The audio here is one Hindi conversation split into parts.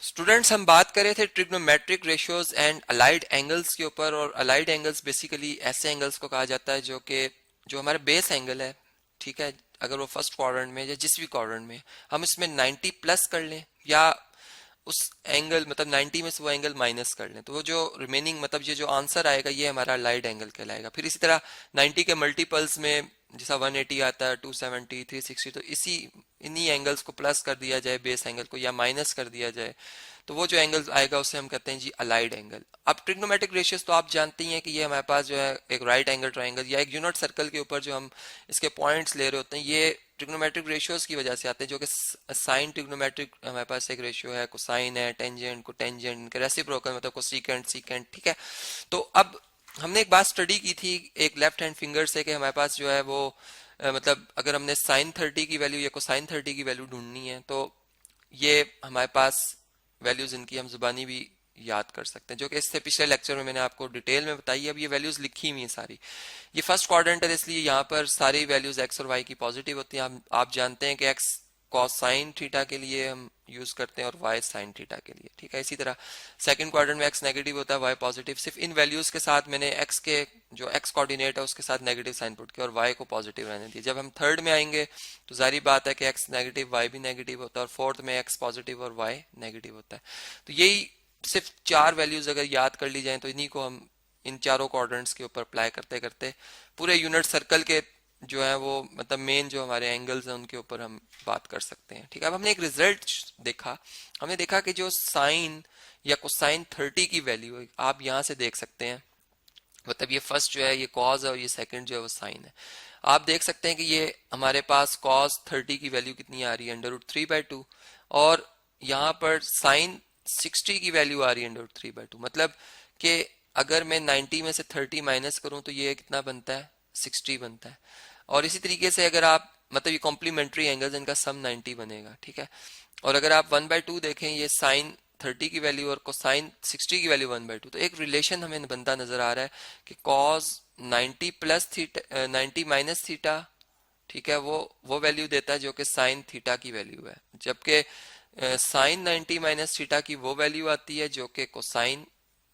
स्टूडेंट्स, हम बात कर रहे थे trigonometric ratios and allied angles के ऊपर। और अलाइड एंगल्स बेसिकली ऐसे एंगल्स को कहा जाता है जो हमारा बेस एंगल है, ठीक है, अगर वो फर्स्ट क्वाड्रेंट में या जिस भी क्वाड्रेंट में हम इसमें 90 प्लस कर लें या उस एंगल मतलब 90 में से वो एंगल माइनस कर लें, तो वो जो रिमेनिंग मतलब ये जो आंसर आएगा ये हमारा अलाइड एंगल कहलाएगा। फिर इसी तरह 90 के मल्टीपल्स में जैसा 180 आता है, 270, 360, तो इन्हीं एंगल्स को प्लस कर दिया जाए बेस एंगल को या माइनस कर दिया जाए, तो वो जो एंगल आएगा उसे हम कहते हैं जी अलाइड एंगल। अब ट्रिग्नोमेट्रिक रेशियोज तो आप जानते ही हैं कि ये हमारे पास जो है एक राइट एंगल ट्राइंगल या एक यूनिट सर्कल के ऊपर जो हम इसके पॉइंट्स ले रहे होते हैं, ये ट्रिग्नोमेट्रिक रेशियोज की वजह से आते हैं, जो कि साइन ट्रिग्नोमेट्रिक हमारे पास एक रेशियो है, कोसाइन है, टेंजेंट को टेंजेंट, इनके रेसिप्रोकल मतलब कोसिकेंट सीकेंट, ठीक है। तो अब हमने एक बात स्टडी की थी एक लेफ्ट हैंड फिंगर से कि हमारे पास जो है वो मतलब अगर हमने साइन 30 की वैल्यू या कोसाइन 30 की वैल्यू ढूंढनी है तो ये हमारे पास वैल्यूज इनकी हम जुबानी भी याद कर सकते हैं, जो कि इससे पिछले लेक्चर में मैंने आपको डिटेल में बताई है। अब ये वैल्यूज लिखी हुई हैं सारी। ये फर्स्ट क्वाड्रेंट है, इसलिए यहाँ पर सारी वैल्यूज एक्स और वाई की पॉजिटिव होती हैं। आप जानते हैं कि एक्स कॉस साइन थीटा के लिए हम यूज करते हैं और वाई साइन थीटा के लिए, ठीक है। इसी तरह सेकंड क्वाड्रेंट में एक्स नेगेटिव होता है, वाई पॉजिटिव। सिर्फ इन वैल्यूज के साथ मैंने एक्स के जो एक्स कोऑर्डिनेट है उसके साथ नेगेटिव साइन पुट किया और वाई को पॉजिटिव रहने दिया। जब हम थर्ड में आएंगे तो जारी बात है कि एक्स नेगेटिव वाई भी नेगेटिव होता है, और फोर्थ में एक्स पॉजिटिव और वाई नेगेटिव होता है। तो यही सिर्फ चार वैल्यूज अगर याद कर ली जाए तो इन्हीं को हम इन चारों क्वाड्रेंट्स के ऊपर अप्लाई करते करते पूरे यूनिट सर्कल के जो है वो मतलब मेन जो हमारे एंगल्स हैं उनके ऊपर हम बात कर सकते हैं, ठीक है। अब हमने एक रिजल्ट देखा, हमने देखा कि जो साइन या कोसाइन 30 की वैल्यू है, आप यहाँ से देख सकते हैं, मतलब ये फर्स्ट जो है ये कॉज है और ये सेकंड जो है वो साइन है। आप देख सकते हैं कि ये हमारे पास कॉस 30 की वैल्यू कितनी आ रही है, √3/2, और यहाँ पर साइन 60 की वैल्यू आ रही है √3/2। मतलब कि अगर मैं 90 में से 30 माइनस करूं तो ये कितना बनता है, 60 बनता है। और इसी तरीके से अगर आप मतलब ये कॉम्प्लीमेंट्री एंगल्स इनका सम 90 बनेगा, ठीक है। और अगर आप 1/2 देखें, ये साइन 30 की वैल्यू और कोसाइन 60 की वैल्यू 1/2, तो एक रिलेशन हमें बनता नजर आ रहा है कि cos 90 plus theta 90 minus theta, ठीक है, वो वैल्यू देता है जो कि साइन थीटा की वैल्यू है, जबकि साइन 90 माइनस थीटा की वो वैल्यू आती है जो कि कोसाइन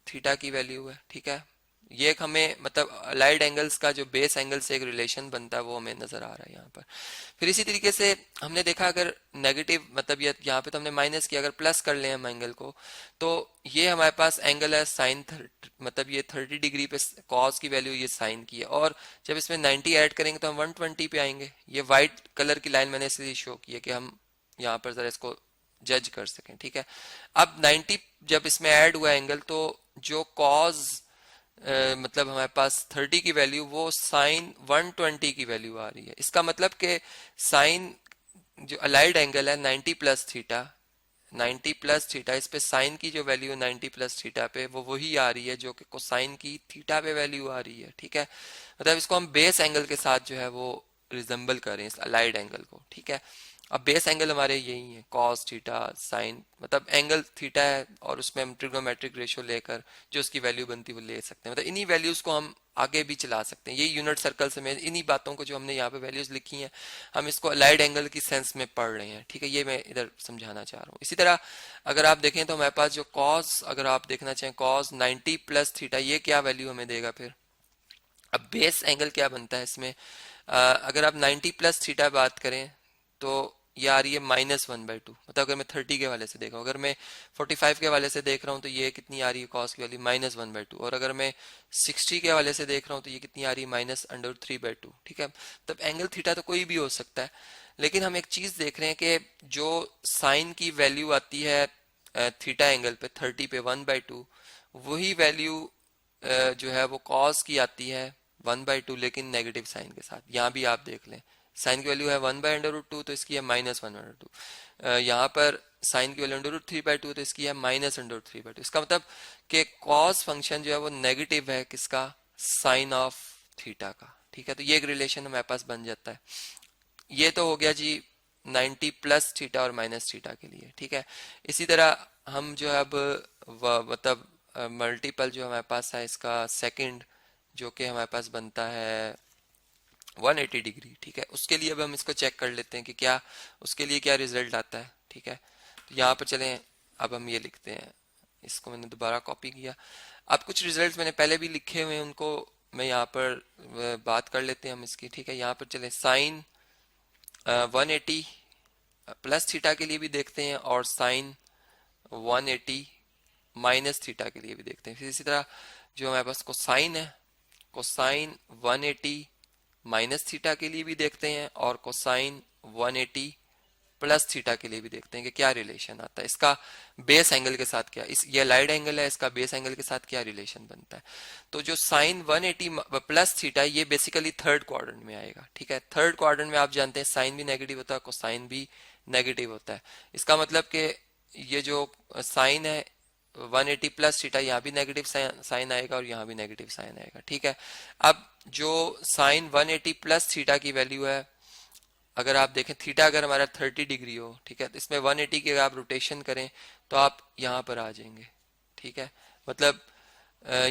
थीटा की वैल्यू है, ठीक है। ये एक हमें मतलब अलाइड एंगल्स का जो बेस एंगल से एक रिलेशन बनता है वो हमें नजर आ रहा है यहाँ पर। फिर इसी तरीके से हमने देखा अगर नेगेटिव मतलब ये यहाँ पे तो हमने माइनस किया, अगर प्लस कर ले हम एंगल को तो ये हमारे पास एंगल है साइन मतलब ये 30 डिग्री पे कॉस की वैल्यू ये साइन की है, और जब इसमें 90 ऐड करेंगे तो हम 120 पे आएंगे। ये व्हाइट कलर की लाइन मैंने इसलिए शो की है कि हम यहाँ पर जरा इसको जज कर सकें, ठीक है। अब 90 जब इसमें ऐड हुआ एंगल तो जो कॉज मतलब हमारे पास 30 की वैल्यू वो साइन 120 की वैल्यू आ रही है। इसका मतलब कि साइन जो अलाइड एंगल है 90 प्लस थीटा, 90 प्लस थीटा, इस पे साइन की जो वैल्यू 90 प्लस थीटा पे वो वही आ रही है जो कि कोसाइन की थीटा पे वैल्यू आ रही है, ठीक है। मतलब इसको हम बेस एंगल के साथ जो है वो रिजेंबल करें इस अलाइड एंगल को, ठीक है। अब बेस एंगल हमारे यही है कॉस थीटा साइन, मतलब एंगल थीटा है और उसमें हम ट्रिग्नोमेट्रिक रेशियो लेकर जो उसकी वैल्यू बनती है वो ले सकते हैं। मतलब इन्हीं वैल्यूज को हम आगे भी चला सकते हैं। ये यूनिट सर्कल से मैं इन्हीं बातों को जो हमने यहाँ पे वैल्यूज लिखी हैं हम इसको अलाइड एंगल की सेंस में पढ़ रहे हैं, ठीक है। ये मैं इधर समझाना चाह रहा हूँ। इसी तरह अगर आप देखें तो हमारे पास जो कॉस, अगर आप देखना चाहें कॉस 90 प्लस थीटा, ये क्या वैल्यू हमें देगा फिर। अब बेस एंगल क्या बनता है इसमें, अगर आप 90 प्लस थीटा बात करें तो ये आ रही है -1/2। मतलब अगर मैं 30 के वाले से देख रहा हूँ, अगर मैं 45 के वाले से देख रहा हूँ तो ये कितनी आ रही है कॉस की वैल्यू -1/2, और अगर मैं 60 के वाले से देख रहा हूँ तो ये कितनी आ रही है -√3/2, ठीक है। तब एंगल थीटा तो कोई भी हो सकता है, लेकिन हम एक चीज देख रहे हैं कि जो साइन की वैल्यू आती है थीटा एंगल पे 30 पे 1/2, वही वैल्यू जो है वो कॉस की आती है 1/2, लेकिन नेगेटिव साइन के साथ। यहाँ भी आप देख लें साइन की वैल्यू है 1/√2 तो इसकी है -1/2। यहाँ पर साइन की वैल्यू √3/2 तो इसकी है -√3/2। इसका मतलब कि कॉस फंक्शन जो है वो नेगेटिव है किसका, साइन ऑफ थीटा का, ठीक है। तो ये एक रिलेशन हमारे पास बन जाता है। ये तो हो गया जी 90 प्लस थीटा और माइनस थीटा के लिए, ठीक है। इसी तरह हम जो है अब मतलब मल्टीपल जो हमारे पास है इसका सेकंड जो कि हमारे पास बनता है 180 डिग्री, ठीक है। उसके लिए अब हम इसको चेक कर लेते हैं कि क्या उसके लिए क्या रिजल्ट आता है, ठीक है। तो यहाँ पर चलें, अब हम ये लिखते हैं, इसको मैंने दोबारा कॉपी किया। अब कुछ रिजल्ट्स मैंने पहले भी लिखे हुए हैं, उनको मैं यहाँ पर बात कर लेते हैं हम इसकी, ठीक है। यहाँ पर चले साइन 180 प्लस थीटा के लिए भी देखते हैं और साइन 180 माइनस थीटा के लिए भी देखते हैं। फिर इसी तरह जो हमारे पास कोसाइन है, कोसाइन 180 माइनस थीटा के लिए भी देखते हैं और कोसाइन 180 प्लस थीटा के लिए भी देखते हैं कि क्या रिलेशन आता है इसका बेस एंगल के साथ, क्या इस ये लाइड एंगल है, इसका बेस एंगल के साथ क्या रिलेशन बनता है। तो जो साइन 180 प्लस थीटा ये बेसिकली थर्ड क्वाड्रेंट में आएगा, ठीक है। थर्ड क्वाड्रेंट में आप जानते हैं साइन भी नेगेटिव होता है, कोसाइन भी नेगेटिव होता है। इसका मतलब कि ये जो साइन है 180 प्लस थीटा, यहाँ भी नेगेटिव साइन आएगा और यहाँ भी नेगेटिव साइन आएगा, ठीक है। अब जो साइन 180 प्लस थीटा की वैल्यू है, अगर आप देखें थीटा अगर हमारा 30 डिग्री हो, ठीक है, तो इसमें 180 की अगर आप रोटेशन करें तो आप यहाँ पर आ जाएंगे, ठीक है। मतलब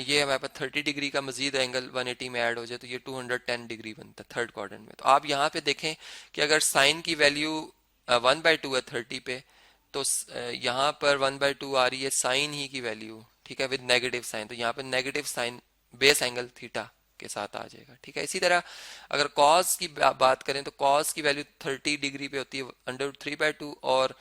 ये हमारे पास 30 डिग्री का मजीद एंगल 180 में ऐड हो जाए तो ये 210 डिग्री बनता है थर्ड क्वाड्रेंट में। तो आप यहाँ पे देखें कि अगर साइन की वैल्यू 1/2 है 30 पे, तो यहाँ पर 1/2 आ रही है साइन ही की वैल्यू, ठीक है, विद नेगेटिव साइन, तो यहाँ पर negative sign base angle theta के साथ आ जाएगा, ठीक है। इसी तरह अगर कॉस की बात करें तो कॉस की वैल्यू 30 डिग्री पे होती है √3/2 और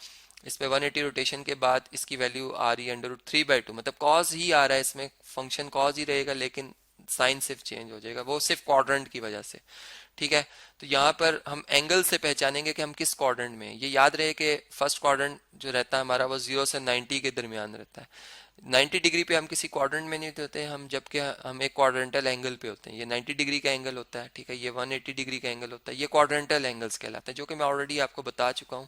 इसमें 180 रोटेशन के बाद इसकी वैल्यू आ रही है √3/2, मतलब कॉस ही आ रहा है, इसमें फंक्शन कॉस ही रहेगा लेकिन साइन सिर्फ चेंज हो जाएगा, वो सिर्फ क्वाड्रेंट की वजह से, ठीक है। तो यहाँ पर हम एंगल से पहचानेंगे कि हम किस क्वाड्रेंट में हैं। ये याद रहे कि फर्स्ट क्वाड्रेंट जो रहता है हमारा वो 0 से 90 के दरमियान रहता है। 90 डिग्री पे हम किसी क्वाड्रेंट में नहीं होते हम, जबकि हम एक क्वाड्रेंटल एंगल पे होते हैं। ये 90 डिग्री का एंगल होता है, ठीक है, ये 180 डिग्री का एंगल होता है, ये क्वाड्रेंटल एंगल्स कहलाते हैं, जो कि मैं ऑलरेडी आपको बता चुका हूँ।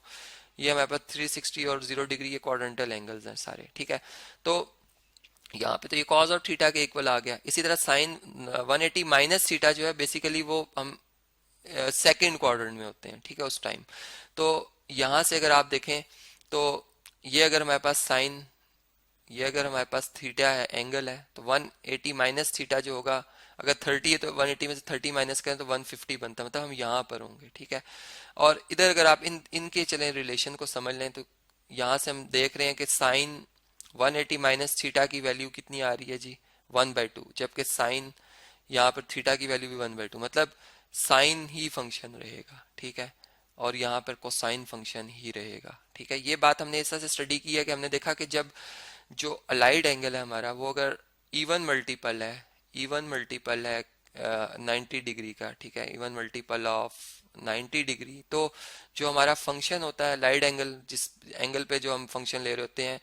ये हमारे पास 360 और 0 डिग्री ये क्वाड्रेंटल एंगल्स हैं सारे, ठीक है। तो यहाँ पे तो ये कॉस और थीटा के इक्वल आ गया। इसी तरह साइन 180 माइनस थीटा जो है बेसिकली वो हम सेकेंड क्वाड्रेंट में होते हैं, ठीक है, उस टाइम। तो यहाँ से अगर आप देखें तो ये अगर हमारे पास साइन, ये अगर हमारे पास थीटा है एंगल है, तो 180 माइनस थीटा जो होगा, अगर 30 है तो 180 में से 30 माइनस करें तो 150 बनता है, मतलब हम यहाँ पर होंगे, ठीक है। और इधर अगर आप इनके चलें रिलेशन को समझ लें तो यहाँ से हम देख रहे हैं कि साइन 180 माइनस थीटा की वैल्यू कितनी आ रही है जी, 1/2, जबकि साइन यहाँ पर थीटा की वैल्यू भी 1/2, मतलब साइन ही फंक्शन रहेगा, ठीक है, और यहाँ पर कोसाइन फंक्शन ही रहेगा, ठीक है। ये बात हमने ऐसा से स्टडी की है कि हमने देखा कि जब जो अलाइड एंगल है हमारा वो अगर इवन मल्टीपल है, इवन मल्टीपल है 90 डिग्री का, ठीक है, इवन मल्टीपल ऑफ 90 डिग्री, तो जो हमारा फंक्शन होता है लाइड एंगल, जिस एंगल पे जो हम फंक्शन ले रहे होते हैं,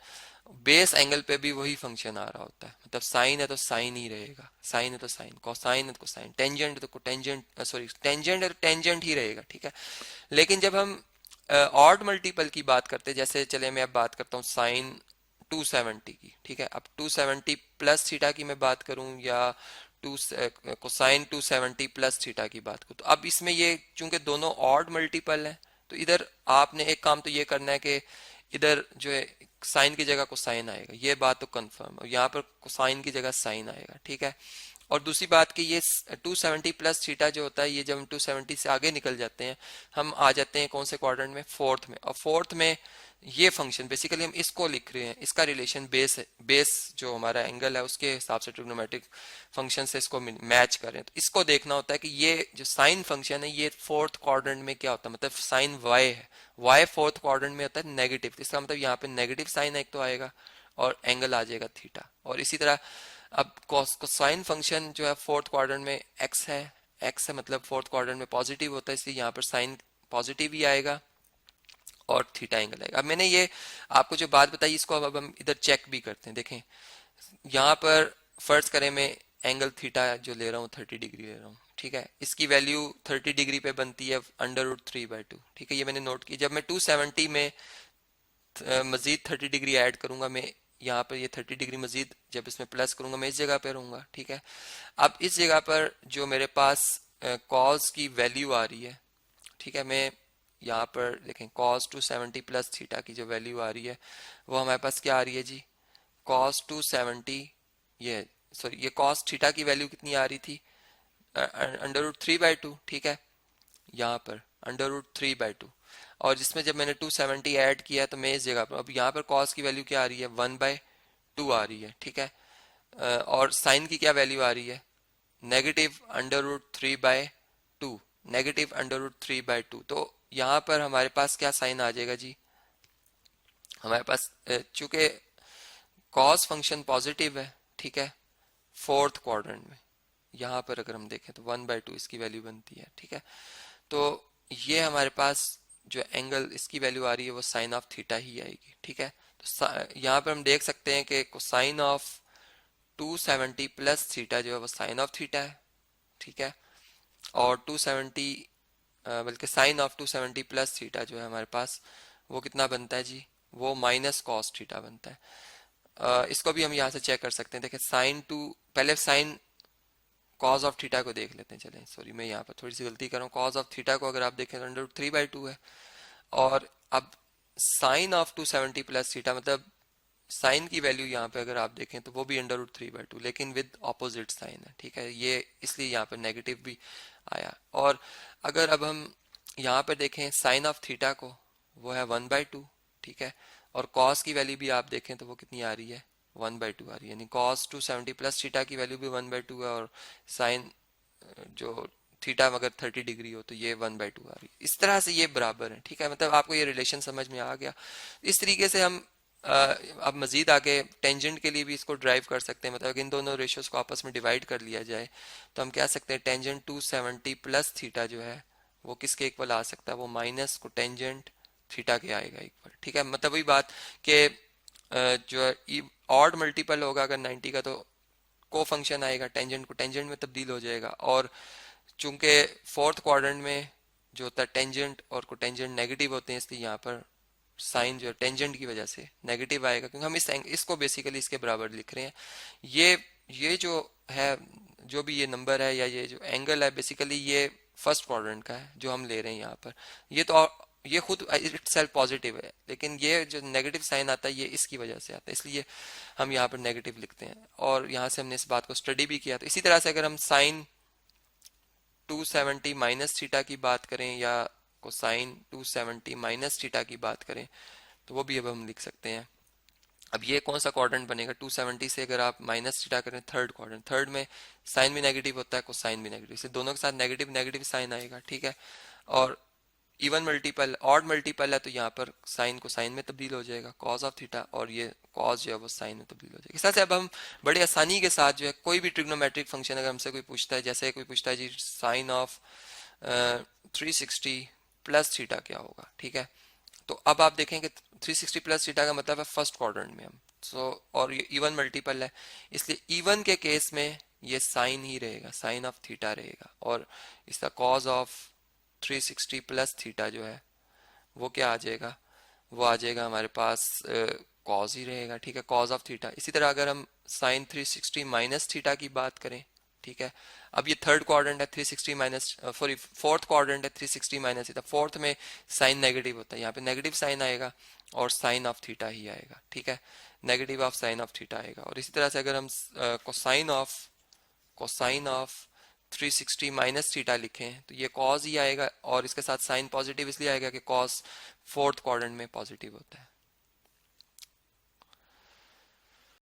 बेस एंगल पे भी वही फंक्शन आ रहा होता है, मतलब साइन है तो साइन ही रहेगा, साइन है तो साइन, कोसाइन है तो कोसाइन, टेंजेंट है तो टेंजेंट, सॉरी टेंजेंट है तो टेंजेंट ही रहेगा, ठीक है। लेकिन जब हम ऑड मल्टीपल की बात करते हैं, जैसे चले मैं अब बात करता हूँ साइन 270 की, ठीक है, अब 270 प्लस थीटा की मैं बात करूं या टू कोसाइन 270 प्लस थीटा की बात करूं, तो अब इसमें ये चूंकि दोनों ऑड मल्टीपल है, तो इधर आपने एक काम तो ये करना है कि इधर जो है साइन की जगह कोसाइन आएगा, ये बात तो कंफर्म, और यहाँ पर कोसाइन की जगह साइन आएगा, ठीक है। और दूसरी बात कि ये 270 प्लस थीटा जो होता है, ये जब हम 270 से आगे निकल जाते हैं हम आ जाते हैं कौन से क्वाड्रेंट में, फोर्थ में, और फोर्थ में ये फंक्शन बेसिकली हम इसको लिख रहे हैं, इसका रिलेशन बेस है, बेस जो हमारा एंगल है उसके हिसाब से ट्रिग्नोमेट्रिक फंक्शन से इसको मैच करें, तो इसको देखना होता है कि ये जो साइन फंक्शन है ये फोर्थ क्वाड्रेंट में क्या होता है, मतलब साइन वाई है, वाई फोर्थ क्वाड्रेंट में होता है नेगेटिव, इसका मतलब यहाँ पे नेगेटिव साइन एक तो आएगा और एंगल आ जाएगा थीटा। और इसी तरह अब कोसाइन फंक्शन जो है फोर्थ क्वाड्रेंट में एक्स है, एक्स है मतलब फोर्थ क्वाड्रेंट में पॉजिटिव होता है, इसलिए यहाँ पर साइन पॉजिटिव ही आएगा और थीटा एंगल आएगा। अब मैंने ये आपको जो बात बताई इसको अब हम इधर चेक भी करते हैं। देखें यहाँ पर फर्ज करें मैं एंगल थीटा जो ले रहा हूँ 30 डिग्री ले रहा हूँ, ठीक है, इसकी वैल्यू 30 डिग्री पे बनती है √3/2, ठीक है, ये मैंने नोट की। जब मैं 270 में मजीद 30 डिग्री ऐड करूंगा, मैं यहाँ पर ये 30 डिग्री मजीद जब इसमें प्लस करूंगा मैं इस जगह पे रहूंगा, ठीक है। अब इस जगह पर जो मेरे पास कॉस की वैल्यू आ रही है, ठीक है, मैं यहाँ पर देखें cos 270 प्लस थीटा की जो वैल्यू आ रही है वो हमारे पास क्या आ रही है जी, cos 270, ये सॉरी ये cos थीटा की वैल्यू कितनी आ रही थी, √3/2, ठीक है, यहाँ पर √3/2। और जिसमें जब मैंने 270 ऐड किया तो मैं इस जगह पर, अब यहाँ पर कॉस की वैल्यू क्या आ रही है, 1/2 आ रही है, ठीक है। और साइन की क्या वैल्यू आ रही है, -√3/2, -√3/2। तो यहाँ पर हमारे पास क्या साइन आ जाएगा जी, हमारे पास चूंकि कॉस फंक्शन पॉजिटिव है, ठीक है, फोर्थ क्वाड्रेंट में, यहाँ पर अगर हम देखें तो 1/2 इसकी वैल्यू बनती है, ठीक है। तो ये हमारे पास जो एंगल इसकी वैल्यू आ रही है वो साइन ऑफ थीटा ही आएगी, ठीक है। तो यहाँ पर हम देख सकते हैं कि कोसाइन ऑफ 270 प्लस थीटा जो है वो साइन ऑफ थीटा है, ठीक है। और 270 बल्कि साइन ऑफ 270 प्लस थीटा जो है हमारे पास वो कितना बनता है जी, वो माइनस कॉस थीटा बनता है। इसको भी हम यहाँ से चेक कर सकते हैं। देखिए साइन टू, पहले साइन कॉज ऑफ थीटा को देख लेते हैं। चलें, सॉरी मैं यहाँ पर थोड़ी सी गलती कर रहा हूँ। कॉज ऑफ थीटा को अगर आप देखें तो √3/2 है। और अब साइन ऑफ 270 प्लस थीटा, मतलब साइन की वैल्यू यहाँ पे अगर आप देखें तो वो भी √3/2 लेकिन विद ऑपोजिट साइन है, ठीक है। ये इसलिए यहाँ पर नेगेटिव भी आया। और अगर अब हम यहाँ पर देखें साइन ऑफ थीटा को, वो है 1/2, ठीक है। और कॉस की वैल्यू भी आप देखें तो वो कितनी आ रही है, 1/2 आ रही है। यानी कॉस 270 प्लस थीटा की वैल्यू भी 1/2 है, और साइन जो थीटा अगर 30 डिग्री हो तो ये 1/2 आ रही है। इस तरह से ये बराबर है, ठीक है। मतलब आपको ये रिलेशन समझ में आ गया। इस तरीके से हम अब मजीद आगे टेंजेंट के लिए भी इसको ड्राइव कर सकते हैं। मतलब इन दोनों रेशियोज को आपस में डिवाइड कर लिया जाए तो हम कह सकते हैं टेंजेंट 270 प्लस थीटा जो है वो किसके इक्वल आ सकता है, वो माइनस को टेंजेंट थीटा के आएगा इक्वल, ठीक है। मतलब वही बात कि जो है ऑड मल्टीपल होगा अगर 90 का तो को फंक्शन आएगा, टेंजेंट को टेंजेंट में तब्दील हो जाएगा। और चूंकि फोर्थ क्वाड्रेंट में जो होता है टेंजेंट और कोटेंजेंट नेगेटिव होते हैं, इसलिए यहाँ पर साइन जो है टेंजेंट की वजह से नेगेटिव आएगा, क्योंकि हम इसको बेसिकली इसके बराबर लिख रहे हैं। ये जो है, जो भी ये नंबर है या ये जो एंगल है, बेसिकली ये फर्स्ट क्वाड्रेंट का है जो हम ले रहे हैं यहाँ पर। ये खुद इटसेल्फ पॉजिटिव है, लेकिन ये जो नेगेटिव साइन आता है ये इसकी वजह से आता है, इसलिए हम यहाँ पर नेगेटिव लिखते हैं। और यहाँ से हमने इस बात को स्टडी भी किया। तो इसी तरह से अगर हम साइन 270 माइनस थीटा की बात करें या कोसाइन 270 माइनस थीटा की बात करें तो वो भी अब हम लिख सकते हैं। अब ये कौन सा क्वाड्रेंट बनेगा, 270 से अगर आप माइनस थीटा करें, थर्ड क्वाड्रेंट, थर्ड में साइन भी नेगेटिव होता है, कोसाइन भी नेगेटिव, इसलिए दोनों के साथ नेगेटिव नेगेटिव साइन आएगा, ठीक है। और इवन मल्टीपल, ऑड मल्टीपल है तो यहाँ पर साइन को साइन में तब्दील हो जाएगा, कॉज ऑफ थीटा, और ये कॉज जो है वो साइन में तब्दील हो जाएगा। इस तरह से अब हम बड़ी आसानी के साथ जो है कोई भी ट्रिग्नोमेट्रिक फंक्शन अगर हमसे कोई पूछता है, जैसे कोई पूछता है जी साइन ऑफ 360 प्लस थीटा क्या होगा, ठीक है। तो अब आप देखें कि 360 प्लस थीटा का मतलब है फर्स्ट क्वाड्रेंट में हम, और ये इवन मल्टीपल है, इसलिए इवन के केस में ये साइन ही रहेगा, साइन ऑफ थीटा रहेगा। और इसका कॉज ऑफ 360 प्लस थीटा जो है वो क्या आ जाएगा, वो आ जाएगा हमारे पास कॉज ही रहेगा, ठीक है, कॉज ऑफ थीटा। इसी तरह अगर हम साइन 360 माइनस थीटा की बात करें, ठीक है। अब ये थर्ड क्वाड्रेंट है, 360 माइनस, सॉरी फोर्थ क्वाड्रेंट है, 360 माइनस थीटा, फोर्थ में साइन नेगेटिव होता है, यहाँ पे नेगेटिव साइन आएगा और साइन ऑफ थीटा ही आएगा, ठीक है, negative of sine of theta आएगा। और इसी तरह से अगर हम कोसाइन ऑफ 360 माइनस थीटा लिखें तो ये कॉज ही आएगा, और इसके साथ साइन पॉजिटिव इसलिए आएगा कि कॉस फोर्थ क्वाड्रेंट में पॉजिटिव होता है।